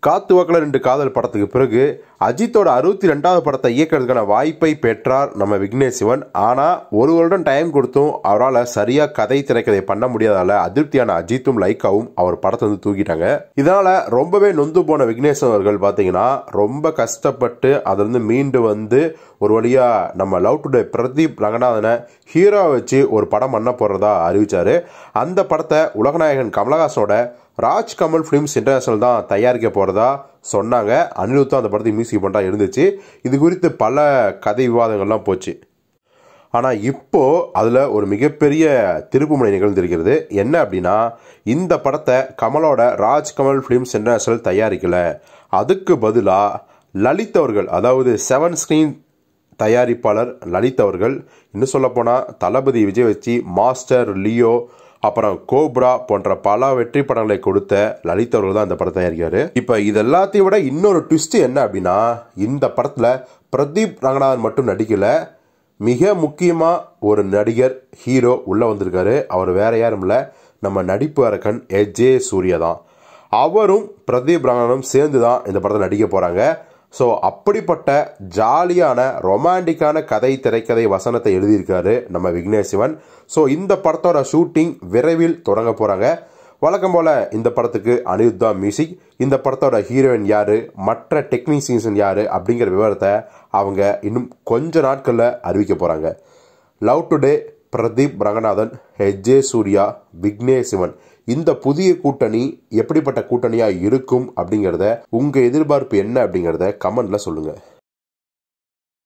காத்து வாக்குல 2 காதல் படத்துக்கு பிறகு அஜித்தோட 62வது படத்தை இயக்கிறதுக்கான வாய்ப்பை பெற்றார் நம்ம விக்னேஷ் சிவன். ஆனால் ஒரு வருடம் டைம் கொடுத்தும் அவரால் சரியாக கதை திரைக்கதை பண்ண முடியாதால அதிருப்தியான அஜித்தும் லைக்காவும் அவர் படத்தை வந்து தூக்கிட்டாங்க. இதனால் ரொம்பவே நொந்து போன விக்னேஷ் அவர்கள் பார்த்தீங்கன்னா ரொம்ப கஷ்டப்பட்டு அதிலிருந்து மீண்டு வந்து ஒரு வழியாக நம்ம லவ் டுடே பிரதீப் ரங்கநாதனை ஹீரோ வச்சு ஒரு படம் பண்ண போகிறதா அறிவித்தார். அந்த படத்தை உலகநாயகன் கமலஹாசனோட ராஜ்கமல் ஃபிலிம்ஸ் இன்டர்நேஷனல் தான் தயாரிக்க போகிறதா சொன்னாங்க. அனிருத்தும் அந்த படத்துக்கு மியூசிக் பண்ணுறா இருந்துச்சு. இது குறித்து பல கதை விவாதங்கள்லாம் போச்சு. ஆனால் இப்போது அதில் ஒரு மிகப்பெரிய திருப்புமுனை நிகழ்ந்திருக்கிறது. என்ன அப்படின்னா, இந்த படத்தை கமலோட ராஜ்கமல் ஃபிலிம்ஸ் இன்டர்நேஷனல் தயாரிக்கலை. அதுக்கு பதிலாக லலித் அவர்கள், அதாவது 7 ஸ்க்ரீன் தயாரிப்பாளர் லலித் அவர்கள், இன்னும் சொல்லப்போனால் தளபதி விஜய் வச்சு மாஸ்டர், லியோ, அப்புறம் கோப்ரா போன்ற பல வெற்றி படங்களை கொடுத்த லலித் அவர்கள் தான் இந்த படத்தை தயாரிக்காரு. இப்போ இது எல்லாத்தையும் விட இன்னொரு ட்விஸ்ட் என்ன அப்படின்னா, இந்த படத்தில் பிரதீப் ரங்கநாதன் மட்டும் நடிக்கல, மிக முக்கியமாக ஒரு நடிகர் ஹீரோ உள்ளே வந்திருக்காரு. அவர் வேற யாரும் இல்லை, நம்ம நடிப்பு அரக்கன் ஜே சூர்யா தான். அவரும் பிரதீப் ரங்கநாதனும் சேர்ந்து தான் இந்த படத்தை நடிக்க போகிறாங்க. ஸோ அப்படிப்பட்ட ஜாலியான ரொமான்டிக்கான கதை திரைக்கதை வசனத்தை எழுதியிருக்காரு நம்ம விக்னேஷ் சிவன். ஸோ இந்த படத்தோட ஷூட்டிங் விரைவில் தொடங்க போகிறாங்க. வழக்கம் போல் இந்த படத்துக்கு அனிருத் தான் மியூசிக். இந்த படத்தோட ஹீரோயின் யார், மற்ற டெக்னீஷியன்ஸ் யார் அப்படிங்கிற விவரத்தை அவங்க இன்னும் கொஞ்ச நாட்களில் அறிவிக்க போகிறாங்க. Love Today Pradeep Ranganathan, J Surya, Vignesh Shivan, இந்த புதிய கூட்டணி எப்படிப்பட்ட கூட்டணியாக இருக்கும் அப்படிங்கிறத உங்கள் எதிர்பார்ப்பு என்ன அப்படிங்கிறத கமெண்ட்ல சொல்லுங்கள்.